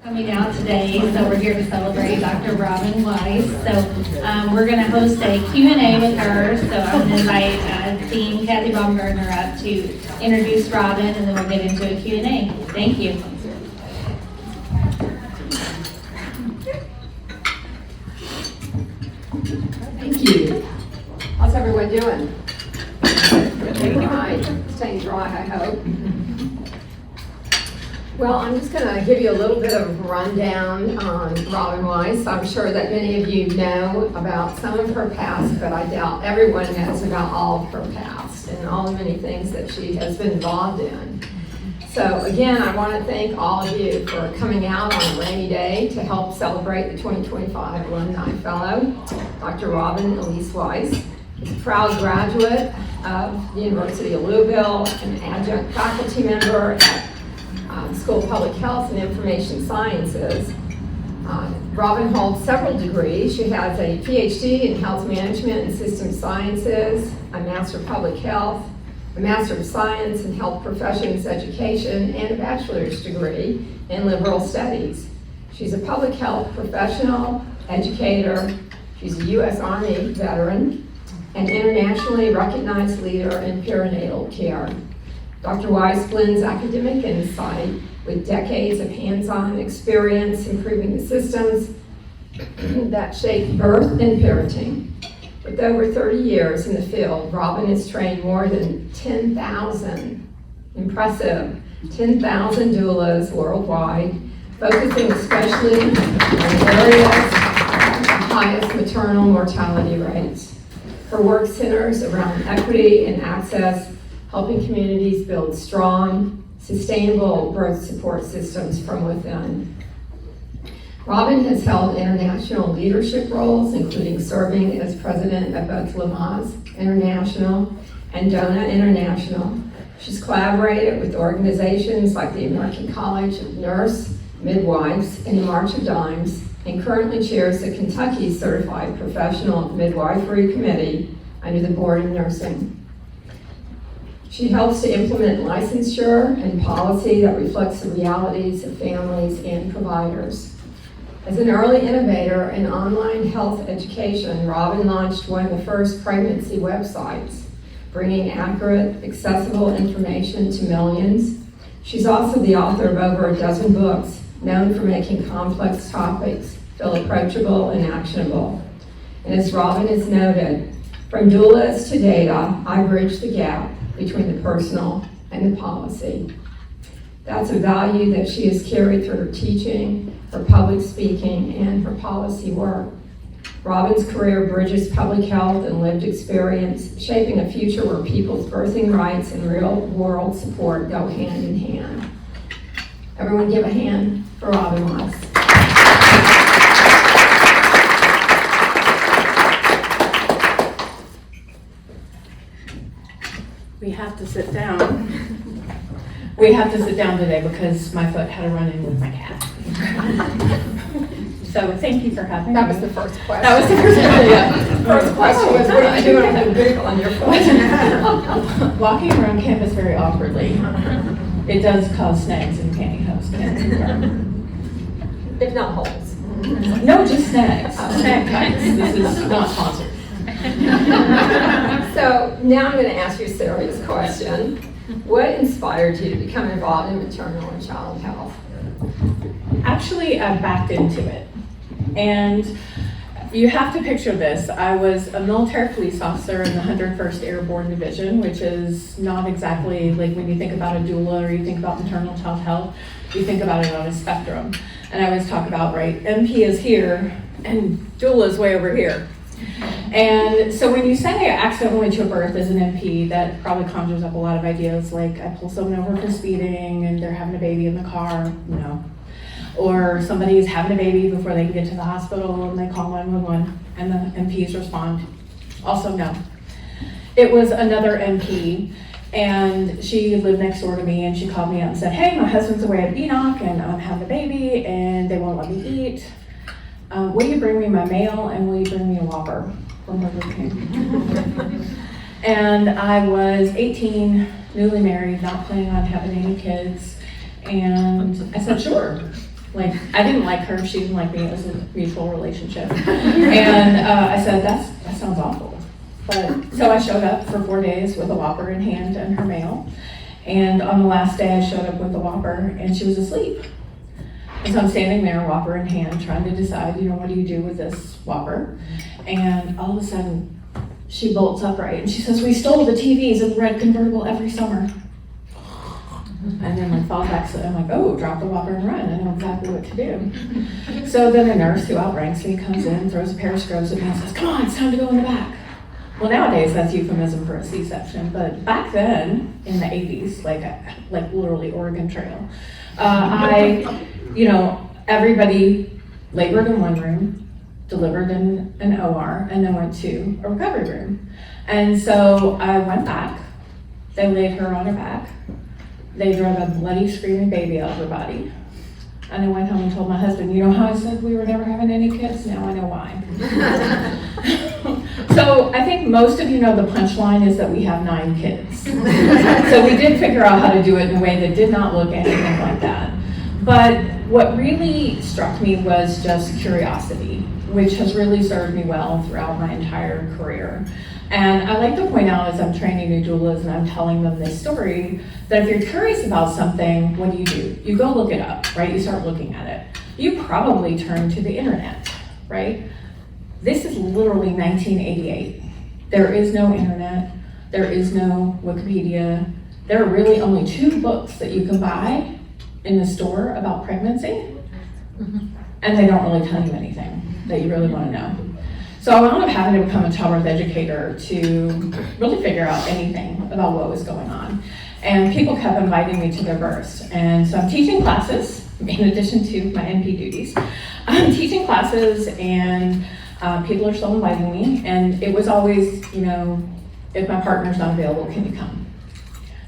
Coming out today, so we're here to celebrate Dr. Robin Weiss. So we're going to host a Q&A with her. So I'm going to invite Dean Kathy Baumgartner up to introduce Robin, and then we'll get into a Q&A. Thank you. Thank you. How's everyone doing? All right. Staying dry, I hope. Well, I'm just going to give you a little bit of a rundown on Robin Weiss. I'm sure that many of you know about some of her past, but I doubt everyone knows about all of her past and all the many things that she has been involved in. So again, I want to thank all of you for coming out on a rainy day to help celebrate the 2025 Alumni Fellow, Dr. Robin Elise Weiss. She's a proud graduate of the University of Louisville, an adjunct faculty member at School of Public Health and Information Sciences. Robin holds several degrees. She has a PhD in Health Management and System Sciences, a Master of Public Health, a Master of Science in Health Professions Education, and a bachelor's degree in Liberal Studies. She's a public health professional, educator. She's a U.S. Army veteran, an internationally recognized leader in perinatal care. Dr. Weiss blends academic insight with decades of hands-on experience improving the systems that shape birth and parenting. With over 30 years in the field, Robin has trained more than 10,000, impressive, 10,000 doulas worldwide, focusing especially on areas of highest maternal mortality rates. Her work centers around equity and access, helping communities build strong, sustainable birth support systems from within. Robin has held international leadership roles, including serving as president of both Lamaze International and DONA International. She's collaborated with organizations like the American College of Nurse Midwives and the March of Dimes, and currently chairs the Kentucky Certified Professional Midwifery Committee under the Board of Nursing. She helps to implement licensure and policy that reflects the realities of families and providers. As an early innovator in online health education, Robin launched one of the first pregnancy websites, bringing accurate, accessible information to millions. She's also the author of over a dozen books, known for making complex topics feel approachable and actionable. And as Robin has noted, from doulas to data, I bridge the gap between the personal and the policy. That's a value that she has carried through her teaching, her public speaking, and her policy work. Robin's career bridges public health and lived experience, shaping a future where people's birthing rights and real-world support go hand in hand. Everyone give a hand for Robin Weiss. We have to sit down. We have to sit down today because my foot had a run-in with my cat. So thank you for having me. That was the first question. That was the first question, yeah. First question was, what are you doing with the Google on your foot? Walking around campus very awkwardly. It does cause snags in pantyhose, can't confirm. If not holes. No, just snags. Snag bites. This is not sponsored. So now I'm going to ask you a serious question. What inspired you to become involved in maternal and child health? Actually, I backed into it. And you have to picture this. I was a military police officer in the 101st Airborne Division, which is not exactly like when you think about a doula or you think about maternal child health, you think about it on a spectrum. And I always talk about, right, MP is here and doula is way over here. And so when you say I accidentally went to a birth as an MP, that probably conjures up a lot of ideas, like I pull someone over for speeding and they're having a baby in the car, no. Or somebody is having a baby before they can get to the hospital and they call 911 and the MPs respond, also no. It was another MP and she lived next door to me and she called me up and said, hey, my husband's away at Enoch and I'm having a baby and they won't let me eat. Will you bring me my mail and will you bring me a Whopper from Burger King? And I was 18, newly married, not planning on having any kids. And I said, sure. Like, I didn't like her, she didn't like me, it was a mutual relationship. And I said, that sounds awful. But, so I showed up for 4 days with a Whopper in hand and her mail. And on the last day I showed up with the Whopper and she was asleep. And so I'm standing there, Whopper in hand, trying to decide, what do you do with this Whopper? And all of a sudden, she bolts upright and she says, "We stole the TVs in the red convertible every summer." And then like falls back, so I'm like, oh, drop the Whopper and run. I know exactly what to do. So then a nurse who outranks me comes in, throws a pair of scrubs at me and says, "Come on, it's time to go in the back." Well, nowadays that's euphemism for a C-section, but back then in the 80s, like literally Oregon Trail, everybody labored in one room, delivered in an OR, and then went to a recovery room. And so I went back, they laid her on her back, they drove a bloody screaming baby out of her body. And I went home and told my husband, "You know how I said we were never having any kids? Now I know why." So I think most of you know the punchline is that we have 9 kids. So we did figure out how to do it in a way that did not look anything like that. But what really struck me was just curiosity, which has really served me well throughout my entire career. And I like to point out as I'm training new doulas and I'm telling them this story, that if you're curious about something, what do? You go look it up, right? You start looking at it. You probably turn to the internet, right? This is literally 1988. There is no internet. There is no Wikipedia. There are really only 2 books that you can buy in the store about pregnancy, and they don't really tell you anything that you really want to know. So I wound up having to become a childbirth educator to really figure out anything about what was going on. And people kept inviting me to their births. And so I'm teaching classes, in addition to my NP duties. I'm teaching classes and people are still inviting me. And it was always, if my partner's not available, can you come?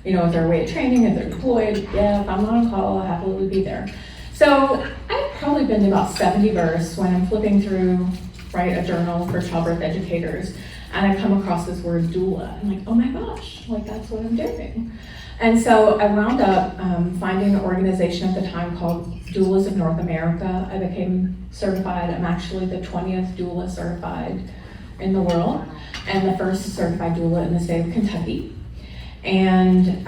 Is there a way of training? If they're deployed? Yeah, if I'm not on call, I'll happily be there. So I've probably been to about 70 births when I'm flipping through, a journal for childbirth educators, and I come across this word doula. I'm like, oh my gosh, that's what I'm doing. And so I wound up finding an organization at the time called Doulas of North America. I became certified. I'm actually the 20th doula certified in the world, and the first certified doula in the state of Kentucky. And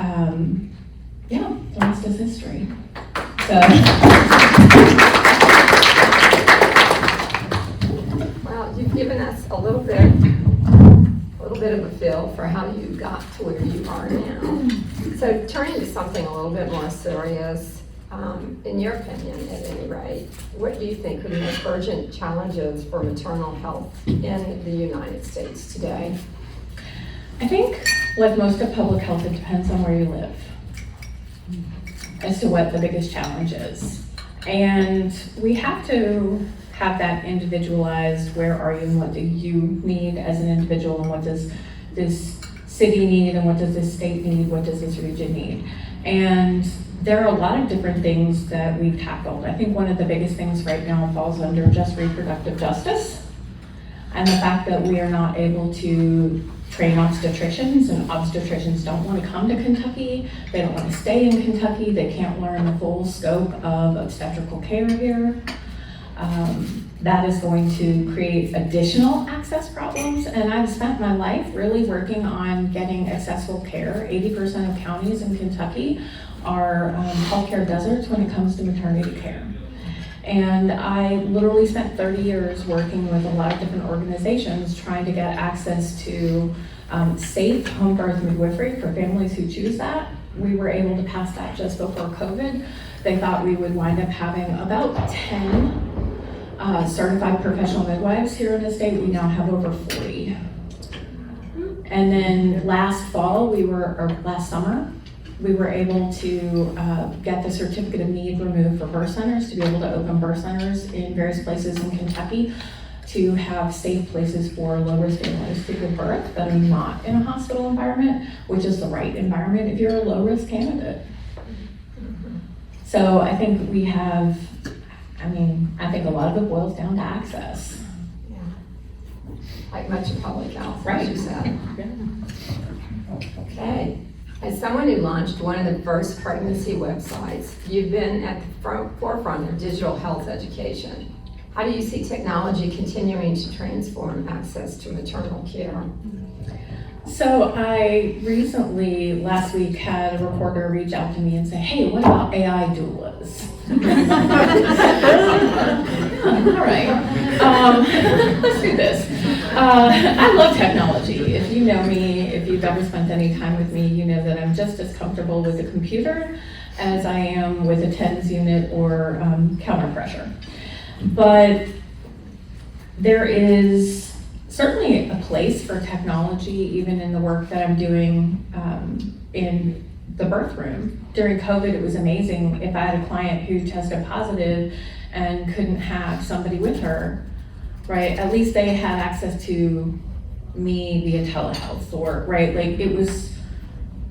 the rest is history. So. Well, you've given us a little bit of a feel for how you got to where you are now. So turning to something a little bit more serious, in your opinion, at any rate, what do you think are the most urgent challenges for maternal health in the United States today? I think, like most of public health, it depends on where you live as to what the biggest challenge is. And we have to have that individualized, where are you and what do you need as an individual, and what does this city need, and what does this state need, what does this region need. And there are a lot of different things that we've tackled. I think one of the biggest things right now falls under just reproductive justice, and the fact that we are not able to train obstetricians, and obstetricians don't want to come to Kentucky, they don't want to stay in Kentucky, they can't learn the full scope of obstetrical care here. That is going to create additional access problems, and I've spent my life really working on getting accessible care. 80% of counties in Kentucky are healthcare deserts when it comes to maternity care. And I literally spent 30 years working with a lot of different organizations trying to get access to safe home birth midwifery for families who choose that. We were able to pass that just before COVID. They thought we would wind up having about 10 certified professional midwives here in the state. We now have over 40. And then last summer, we were able to get the certificate of need removed for birth centers to be able to open birth centers in various places in Kentucky to have safe places for low-risk families to give birth that are not in a hospital environment, which is the right environment if you're a low-risk candidate. So I think we have, I think a lot of it boils down to access. Yeah. Like much of public health, Right. as you said. Yeah. Okay. As someone who launched one of the first pregnancy websites, you've been at the forefront of digital health education. How do you see technology continuing to transform access to maternal care? So I recently, last week, had a reporter reach out to me and say, hey, what about AI doulas? All right, let's do this. I love technology. If you know me, if you've ever spent any time with me, you know that I'm just as comfortable with a computer as I am with a TENS unit or counter pressure. But there is certainly a place for technology, even in the work that I'm doing in the birth room. During COVID, it was amazing. If I had a client who tested positive and couldn't have somebody with her, right, at least they had access to me via telehealth, or, right, like it was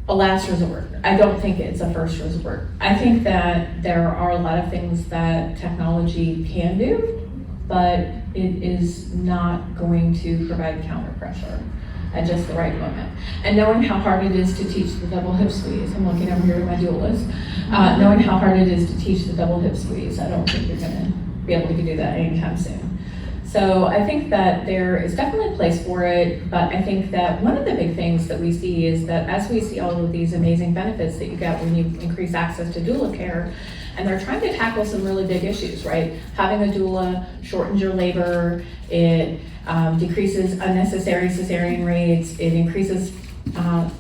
a last resort. I don't think it's a first resort. I think that there are a lot of things that technology can do, but it is not going to provide counter pressure at just the right moment. And knowing how hard it is to teach the double hip squeeze, I'm looking over here at my doulas, knowing how hard it is to teach the double hip squeeze, I don't think you're gonna be able to do that anytime soon. So I think that there is definitely a place for it, but I think that one of the big things that we see is that as we see all of these amazing benefits that you get when you increase access to doula care, and they're trying to tackle some really big issues, right? Having a doula shortens your labor, it decreases unnecessary cesarean rates, it increases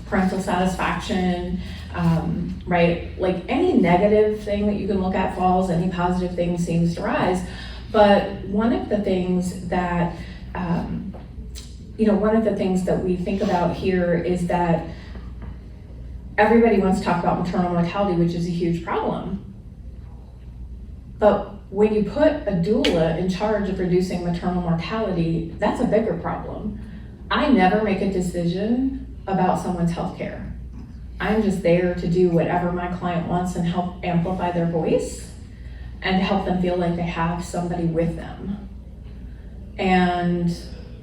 parental satisfaction, right? Like any negative thing that you can look at falls, any positive thing seems to rise. But one of the things that, one of the things that we think about here is that everybody wants to talk about maternal mortality, which is a huge problem. But when you put a doula in charge of reducing maternal mortality, that's a bigger problem. I never make a decision about someone's healthcare. I'm just there to do whatever my client wants and help amplify their voice and to help them feel like they have somebody with them. And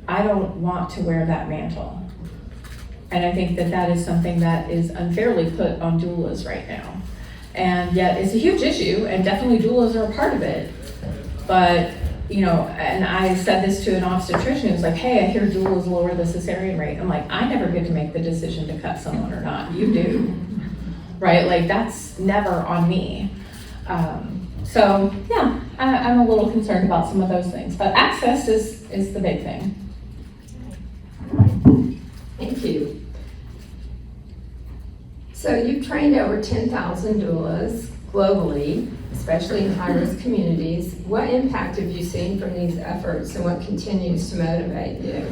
I don't want to wear that mantle. And I think that that is something that is unfairly put on doulas right now. And yet it's a huge issue, and definitely doulas are a part of it. But, and I said this to an obstetrician who was like, hey, I hear doulas lower the cesarean rate. I'm like, I never get to make the decision to cut someone or not. You do, right? Like that's never on me. So yeah, I'm a little concerned about some of those things, but access is the big thing. Thank you. So you've trained over 10,000 doulas globally, especially in high-risk communities. What impact have you seen from these efforts, and what continues to motivate you?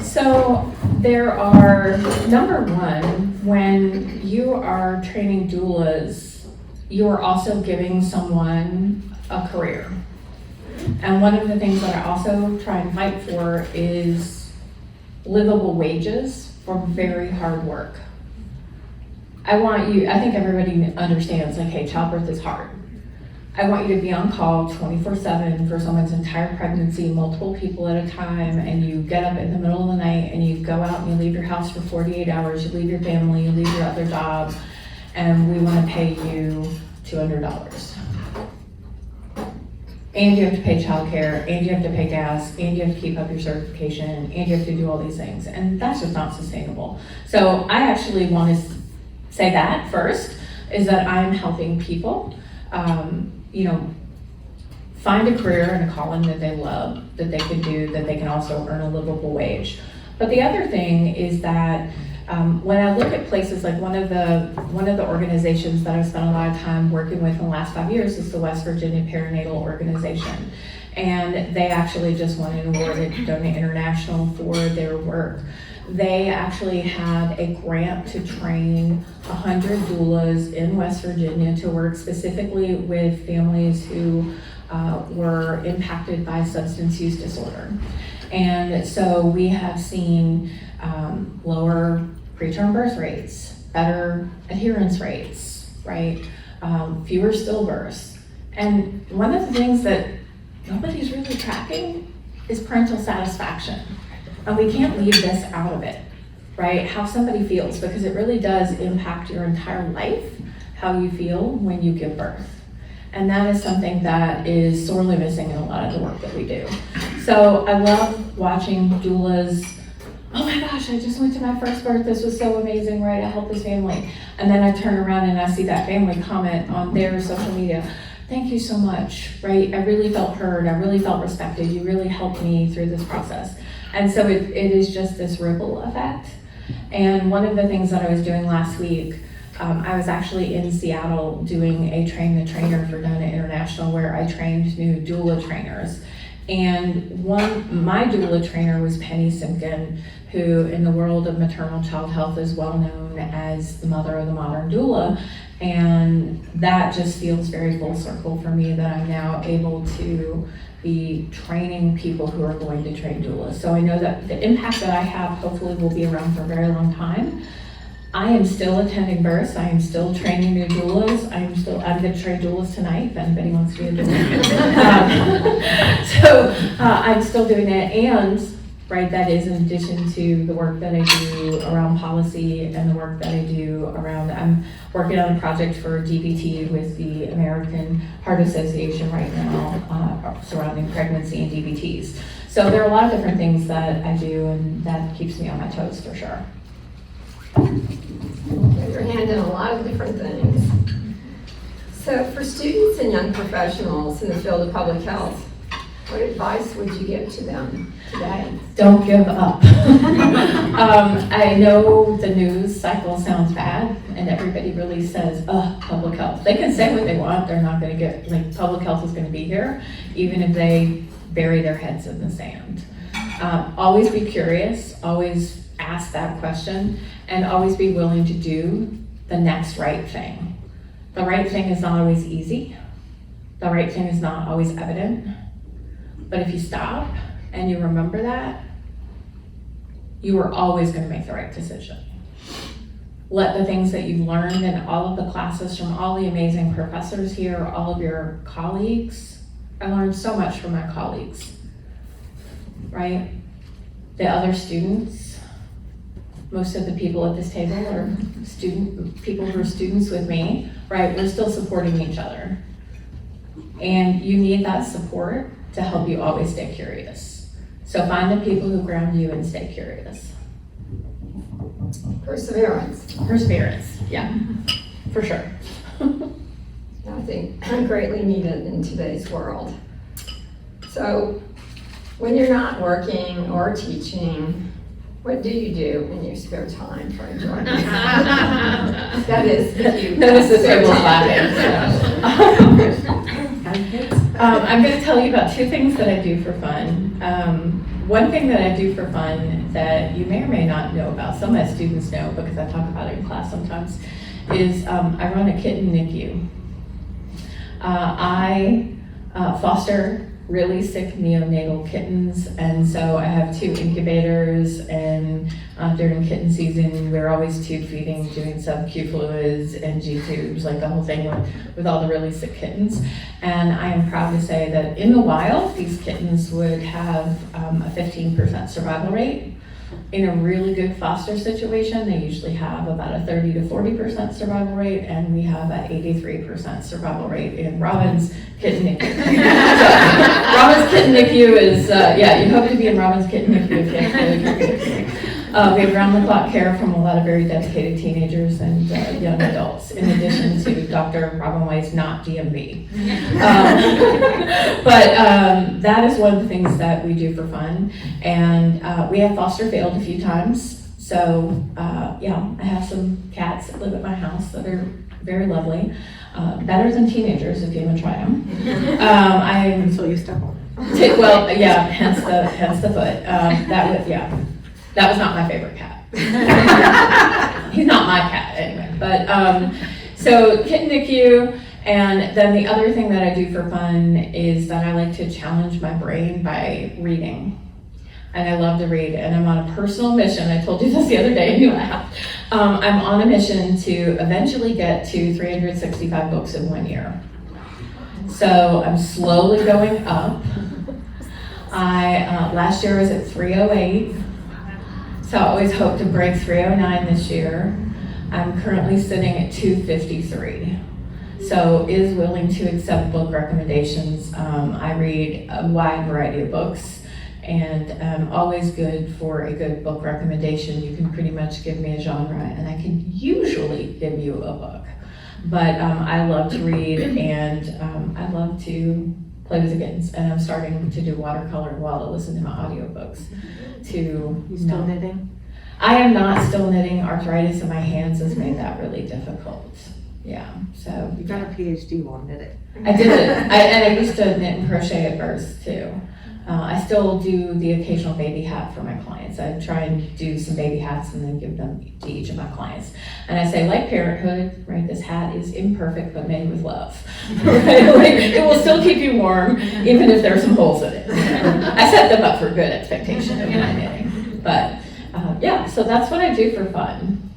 So there are, number one, when you are training doulas, you are also giving someone a career. And one of the things that I also try and fight for is livable wages for very hard work. I think everybody understands, like, hey, childbirth is hard. I want you to be on call 24/7 for someone's entire pregnancy, multiple people at a time, and you get up in the middle of the night and you go out and you leave your house for 48 hours, you leave your family, you leave your other job, and we want to pay you $200. And you have to pay childcare, and you have to pay gas, and you have to keep up your certification, and you have to do all these things, and that's just not sustainable. So I actually want to say that first, is that I'm helping people, find a career and a calling that they love, that they can do, that they can also earn a livable wage. But the other thing is that when I look at places like one of the organizations that I've spent a lot of time working with in the last 5 years is the West Virginia Perinatal Organization. And they actually just won an award at Donor International for their work. They actually had a grant to train 100 doulas in West Virginia to work specifically with families who were impacted by substance use disorder. And so we have seen lower preterm birth rates, better adherence rates, right? Fewer stillbirths. And one of the things that nobody's really tracking is parental satisfaction. And we can't leave this out of it, right? How somebody feels, because it really does impact your entire life, how you feel when you give birth. And that is something that is sorely missing in a lot of the work that we do. So I love watching doulas. Oh my gosh, I just went to my first birth. This was so amazing, right? I helped this family. And then I turn around and I see that family comment on their social media. Thank you so much, right? I really felt heard. I really felt respected. You really helped me through this process. And so it is just this ripple effect. And one of the things that I was doing last week, I was actually in Seattle doing a train the trainer for Dona International, where I trained new doula trainers. And my doula trainer was Penny Simkin, who in the world of maternal child health is well known as the mother of the modern doula. And that just feels very full circle for me, that I'm now able to be training people who are going to train doulas. So I know that the impact that I have hopefully will be around for a very long time. I am still attending births. I am still training new doulas. I'm going to train doulas tonight if anybody wants to be a doula. So I'm still doing that, and right, that is in addition to the work that I do around policy and the work that I do around, I'm working on a project for DBT with the American Heart Association right now surrounding pregnancy and DBTs. So there are a lot of different things that I do, and that keeps me on my toes for sure. Your hand in a lot of different things. So for students and young professionals in the field of public health, what advice would you give to them today? Don't give up. I know the news cycle sounds bad, and everybody really says, public health. They can say what they want. They're not going to get, public health is going to be here, even if they bury their heads in the sand. Always be curious, always ask that question, and always be willing to do the next right thing. The right thing is not always easy. The right thing is not always evident. But if you stop and you remember that, you are always going to make the right decision. Let the things that you've learned in all of the classes from all the amazing professors here, all of your colleagues. I learned so much from my colleagues, right? The other students, most of the people at this table are people who are students with me, right? We're still supporting each other. And you need that support to help you always stay curious. So find the people who ground you and stay curious. Perseverance. Perseverance, yeah, for sure. I think greatly needed in today's world. So when you're not working or teaching, what do you do in your spare time for enjoyment? That is, if you Notice the spare table time. I'm going to tell you about two things that I do for fun. One thing that I do for fun that you may or may not know about, some of my students know because I talk about it in class sometimes, is I run a kitten NICU. I foster really sick neonatal kittens, and so I have 2 incubators, and during kitten season we're always tube feeding, doing sub-Q fluids and G-tubes, like the whole thing with all the really sick kittens. And I am proud to say that in the wild these kittens would have a 15% survival rate. In a really good foster situation, they usually have about a 30 to 40% survival rate, and we have an 83% survival rate in Robin's Kitten NICU. Robin's Kitten NICU is, you hope to be in Robin's Kitten NICU if you have we have round-the-clock care from a lot of very dedicated teenagers and young adults, in addition to Dr. Robin Weiss, not DMV. But that is one of the things that we do for fun. And we have foster failed a few times. So I have some cats that live at my house that are very lovely. Better than teenagers if you want to try them. Until you step on. Well, yeah, hence the foot. That was not my favorite cat. He's not my cat anyway. But so kitten NICU, and then the other thing that I do for fun is that I like to challenge my brain by reading. And I love to read, and I'm on a personal mission. I told you this the other day and you laughed. I'm on a mission to eventually get to 365 books in 1 year. So I'm slowly going up. Last year I was at 308. So I always hope to break 309 this year. I'm currently sitting at 253. So is willing to accept book recommendations. I read a wide variety of books, and always good for a good book recommendation. You can pretty much give me a genre and I can usually give you a book. But I love to read, and I love to play with the kittens, and I'm starting to do watercolor while I listen to my audiobooks. You still knitting? I am not still knitting. Arthritis in my hands has made that really difficult. Yeah, so. You got a PhD while knitting. I did it. And I used to knit and crochet at first too. I still do the occasional baby hat for my clients. I try and do some baby hats and then give them to each of my clients. And I say, like parenthood, right, this hat is imperfect but made with love. Right? Like, it will still keep you warm even if there's some holes in it. I set them up for good expectation of my knitting. But yeah, so that's what I do for fun.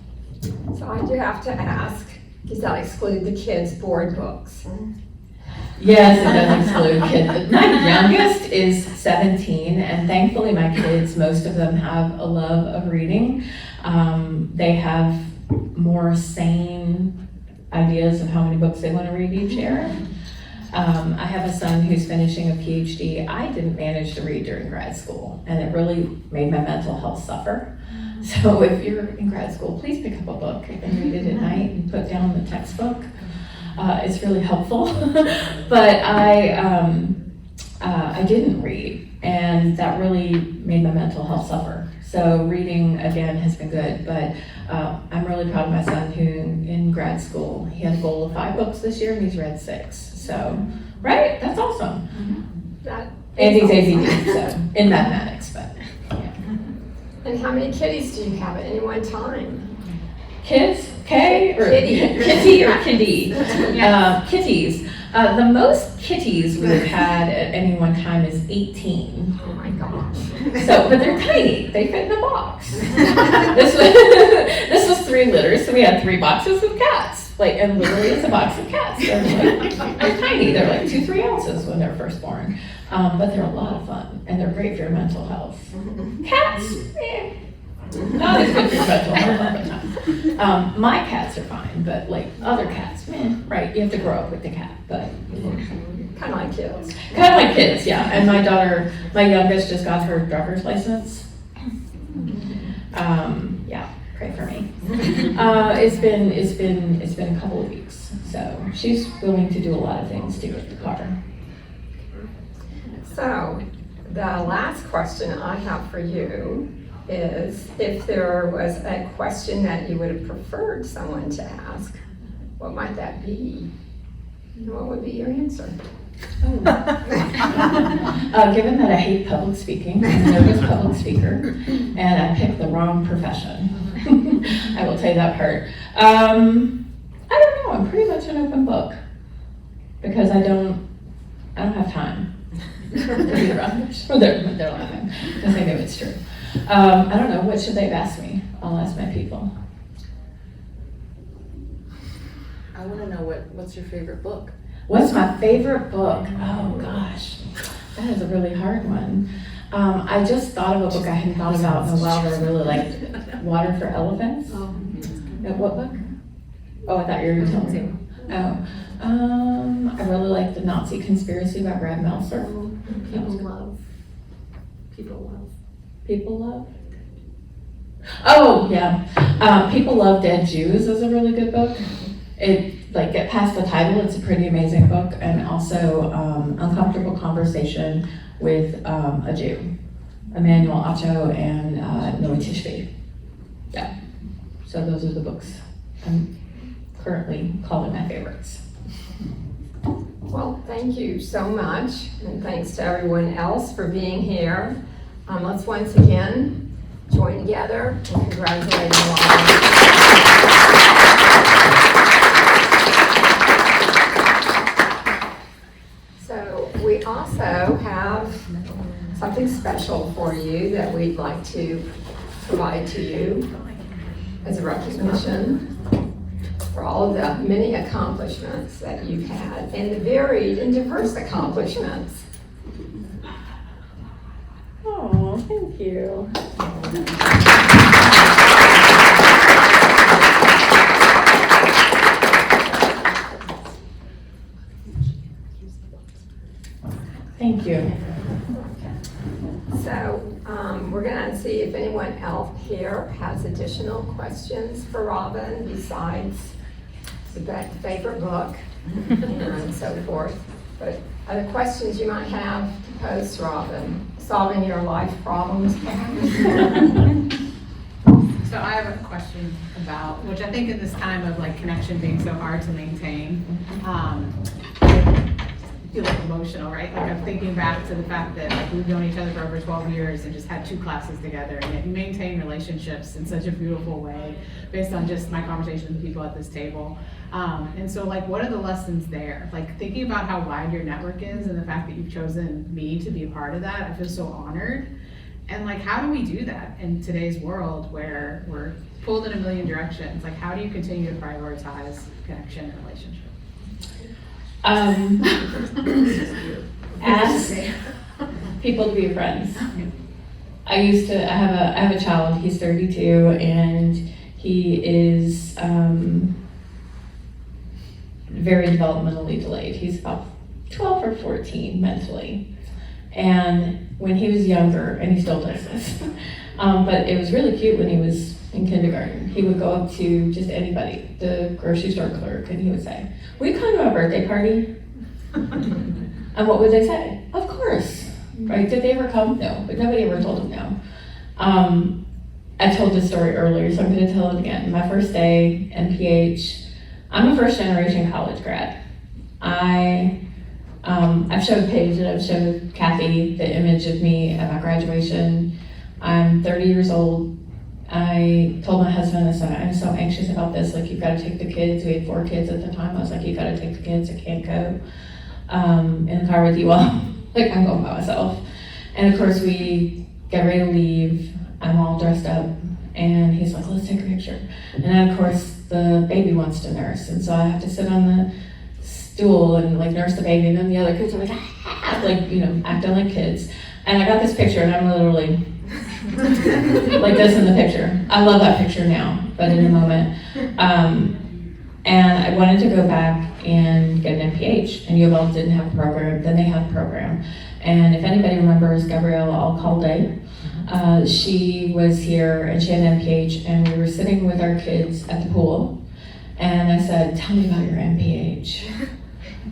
So I do have to ask, does that exclude the kids' board books? Yes, it does exclude kids. My youngest is 17, and thankfully my kids, most of them have a love of reading. They have more sane ideas of how many books they want to read each year. I have a son who's finishing a PhD. I didn't manage to read during grad school, and it really made my mental health suffer. So if you're in grad school, please pick up a book and read it at night and put down the textbook. It's really helpful. But I didn't read, and that really made my mental health suffer. So reading, again, has been good, but I'm really proud of my son who, in grad school, he had a goal of 5 books this year, and he's read 6. So, right? That's awesome. And he's ADD, so, in mathematics, but, yeah. And how many kitties do you have at any one time? Kids, K or Kitty. kitty or kitty? Kitties. The most kitties we've had at any one time is 18. Oh my gosh. So, but they're tiny. They fit in a box. This was 3 litters, so we had 3 boxes of cats. Like, and literally it's a box of cats. They're tiny. They're like 2-3 ounces when they're first born. But they're a lot of fun, and they're great for your mental health. Cats, not as good for your mental health all the time. My cats are fine, but like other cats, right, you have to grow up with the cat, but. Kind of like kids. Kind of like kids, yeah. And my daughter, my youngest, just got her driver's license. Yeah, pray for me. It's been a couple of weeks, so she's willing to do a lot of things to get the car. So, the last question I have for you is, if there was a question that you would have preferred someone to ask, what might that be? And what would be your answer? Given that I hate public speaking, I'm a nervous public speaker, and I picked the wrong profession. I will tell you that part. I don't know, I'm pretty much an open book, because I don't have time. They're laughing, because they know it's true. I don't know, what should they have asked me? I'll ask my people. I want to know what's your favorite book? What's my favorite book? Oh gosh, that is a really hard one. I just thought of a book I hadn't thought about in a while that I really liked, Water for Elephants. What book? Oh, I thought you were telling me. Oh, I really liked The Nazi Conspiracy by Brad Meltzer. People Love? Oh, yeah. People Love Dead Jews is a really good book. Get past the title, it's a pretty amazing book, and also Uncomfortable Conversation with a Jew, Emmanuel Acho and Noah Tishby. Yeah, so those are the books I'm currently calling my favorites. Well, thank you so much, and thanks to everyone else for being here. Let's once again join together and congratulate you all. We also have something special for you that we'd like to provide to you as a recognition for all of the many accomplishments that you've had and the varied and diverse accomplishments. Oh, thank you. Thank you. So we're gonna see if anyone else here has additional questions for Robin besides the favorite book and so forth. But other questions you might have to pose to Robin, solving your life problems. So I have a question about, which I think in this time of like connection being so hard to maintain, I feel like emotional, right? Like I'm thinking back to the fact that like we've known each other for over 12 years and just had 2 classes together, and yet you maintain relationships in such a beautiful way based on just my conversations with people at this table. And so like, what are the lessons there? Like thinking about how wide your network is and the fact that you've chosen me to be a part of that, I feel so honored. And like, how do we do that in today's world where we're pulled in a million directions? Like, how do you continue to prioritize connection and relationship? Ask people to be your friends. I have a child, he's 32, and he is very developmentally delayed. He's about 12 or 14 mentally. And when he was younger, and he still does this, but it was really cute when he was in kindergarten. He would go up to just anybody, the grocery store clerk, and he would say, "Will you come to my birthday party?" And what would they say? Of course, right? Did they ever come? No, but nobody ever told him no. I told this story earlier, so I'm going to tell it again. My first day, NPH, I'm a first generation college grad. I've showed Paige and I've showed Kathy the image of me at my graduation. I'm 30 years old. I told my husband, I said, I'm so anxious about this. Like, you've got to take the kids. We had 4 kids at the time. I was like, you've got to take the kids. I can't go in the car with you all. Like, I'm going by myself. And of course, we get ready to leave. I'm all dressed up. And he's like, let's take a picture. And then, of course, the baby wants to nurse. And so I have to sit on the stool and like nurse the baby. And then the other kids are like, ah, like, you know, acting like kids. And I got this picture, and I'm literally like this in the picture. I love that picture now, but in the moment. And I wanted to go back and get an MPH, and UofL didn't have a program. Then they had a program. And if anybody remembers Gabriella Alcalde, she was here and she had an MPH, and we were sitting with our kids at the pool. And I said, tell me about your MPH,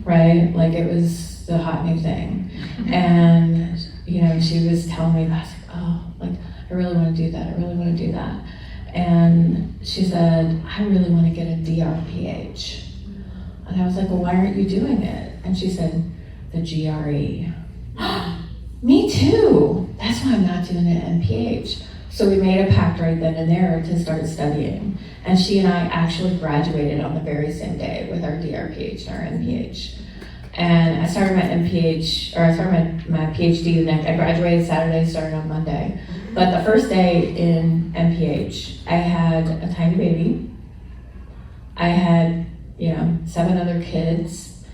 right? Like, it was the hot new thing. And, you know, she was telling me, I was like, oh, like, I really want to do that. I really want to do that. And she said, I really want to get a DRPH. And I was like, well, why aren't you doing it? And she said, the GRE. Me too. That's why I'm not doing an MPH. So we made a pact right then and there to start studying. And she and I actually graduated on the very same day with our DRPH and our MPH. And I started my MPH, or I started my PhD the next, I graduated Saturday, started on Monday. But the first day in MPH, I had a tiny baby. I had, 7 other kids.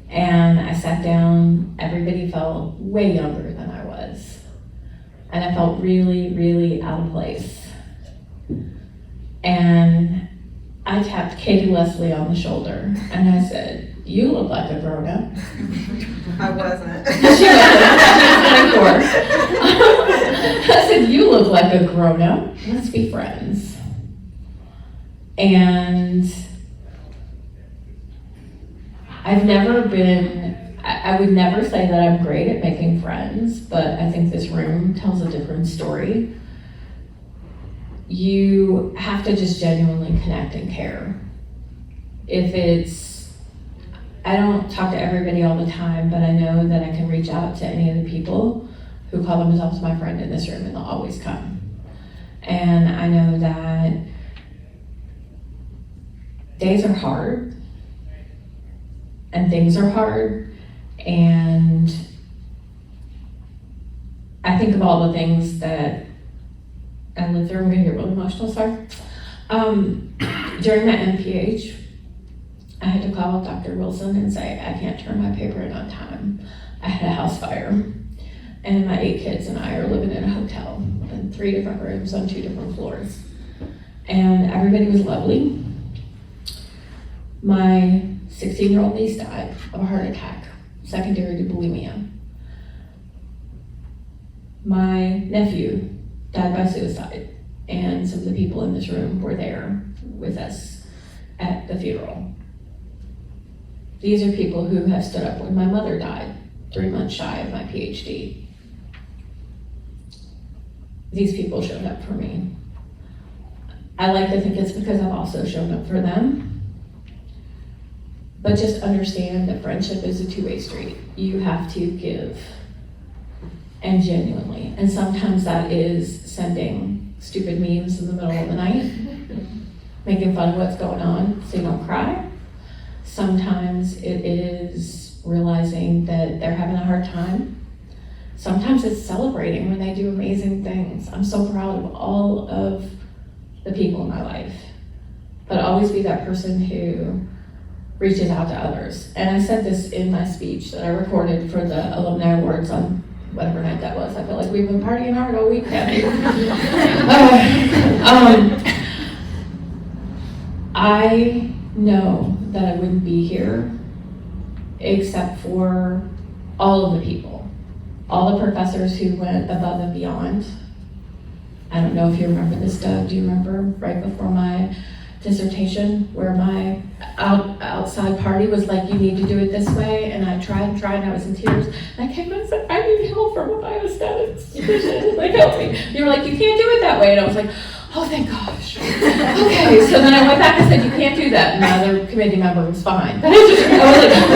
And I sat down, everybody felt way younger than I was. And I felt really, really out of place. And I tapped Katie Leslie on the shoulder, and I said, you look like a grown-up. I wasn't. She was 24. I said, you look like a grown-up. Let's be friends. And I've never been, I would never say that I'm great at making friends, but I think this room tells a different story. You have to just genuinely connect and care. I don't talk to everybody all the time, but I know that I can reach out to any of the people who call themselves my friend in this room, and they'll always come. And I know that days are hard, and things are hard, and I think of all the things that I lived through. I'm gonna get really emotional, sorry. During my MPH, I had to call Dr. Wilson and say, I can't turn my paper in on time. I had a house fire, and my 8 kids and I are living in a hotel in 3 different rooms on 2 different floors. And everybody was lovely. My 16-year-old niece died of a heart attack, secondary to bulimia. My nephew died by suicide, and some of the people in this room were there with us at the funeral. These are people who have stood up when my mother died, 3 months shy of my PhD. These people showed up for me. I like to think it's because I've also shown up for them. But just understand that friendship is a two-way street. You have to give, and genuinely. And sometimes that is sending stupid memes in the middle of the night, making fun of what's going on so you don't cry. Sometimes it is realizing that they're having a hard time. Sometimes it's celebrating when they do amazing things. I'm so proud of all of the people in my life, but always be that person who reaches out to others. And I said this in my speech that I recorded for the Alumni Awards on whatever night that was. I feel like we've been partying hard all week, Kathy. I know that I wouldn't be here except for all of the people, all the professors who went above and beyond. I don't know if you remember this, Doug. Do you remember right before my dissertation where my outside party was like, you need to do it this way, and I tried and I was in tears, and I came in and said, I need help from a biostatistician, like help me. You were like, you can't do it that way, and I was like, oh thank gosh. Okay, so then I went back and said, you can't do that, and the other committee member was fine. But I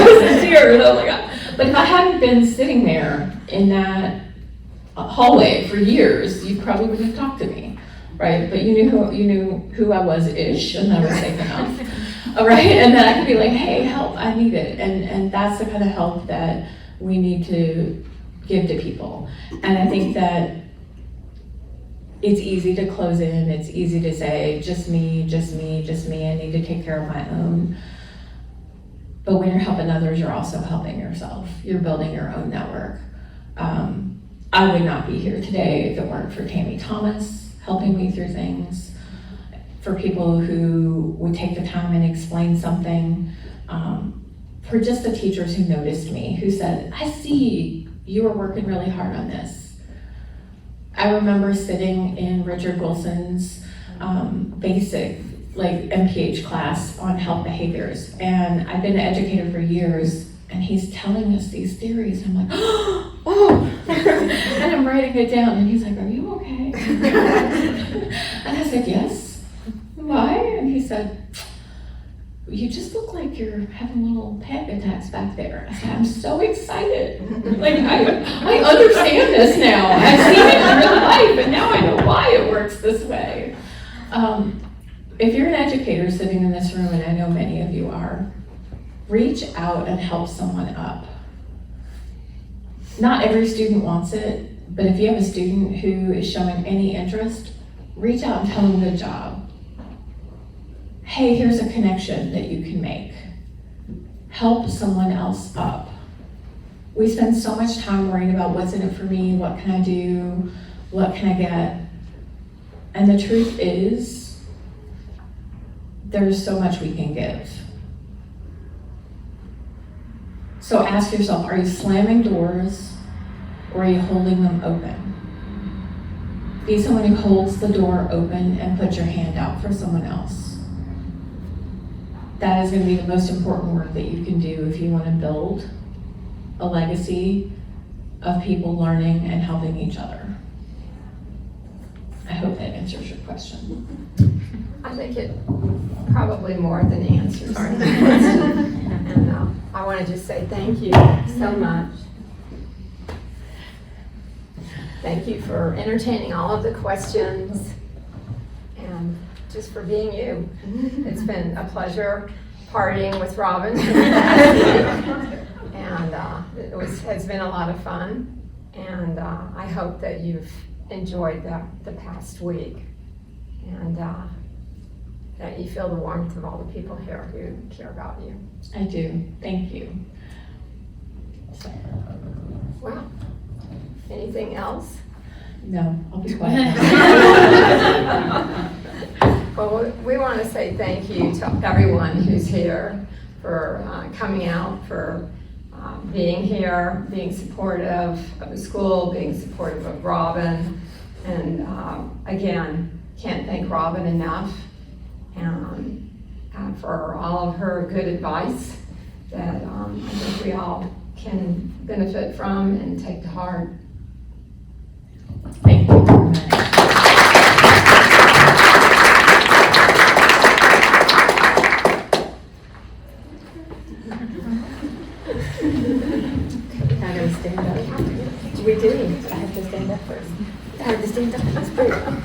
was in tears, oh my God. But if I hadn't been sitting there in that hallway for years, you probably wouldn't have talked to me. Right, but you knew who I was-ish, and I was safe enough. All right, and then I could be like, hey, help, I need it. And that's the kind of help that we need to give to people. And I think that it's easy to close in, it's easy to say, just me, I need to take care of my own. But when you're helping others, you're also helping yourself. You're building your own network. I would not be here today if it weren't for Tammy Thomas helping me through things, for people who would take the time and explain something, for just the teachers who noticed me, who said, I see you were working really hard on this. I remember sitting in Richard Wilson's basic MPH class on health behaviors, and I've been an educator for years, and he's telling us these theories, and I'm like, oh, and I'm writing it down, and he's like, are you okay? And I said, yes. Why? And he said, you just look like you're having little panic attacks back there. I said, I'm so excited. Like, I understand this now. I've seen it in real life, and now I know why it works this way. If you're an educator sitting in this room, and I know many of you are, reach out and help someone up. Not every student wants it, but if you have a student who is showing any interest, reach out and tell them good job. Hey, here's a connection that you can make. Help someone else up. We spend so much time worrying about what's in it for me, what can I do, what can I get? And the truth is, there's so much we can give. So ask yourself, are you slamming doors or are you holding them open? Be someone who holds the door open and put your hand out for someone else. That is going to be the most important work that you can do if you want to build a legacy of people learning and helping each other. I hope that answers your question. I think it probably more than answers the question. And I want to just say thank you so much. Thank you for entertaining all of the questions and just for being you. It's been a pleasure partying with Robin. And has been a lot of fun. And I hope that you've enjoyed the past week. And that you feel the warmth of all the people here who care about you. I do. Thank you. Well, anything else? No, I'll be quiet. Well, we want to say thank you to everyone who's here for coming out, for being here, being supportive of the school, being supportive of Robin. And again, can't thank Robin enough for all of her good advice that I think we all can benefit from and take to heart. Thank you very much. I gotta stand up. We do. I have to stand up first. I have to stand up. That's good.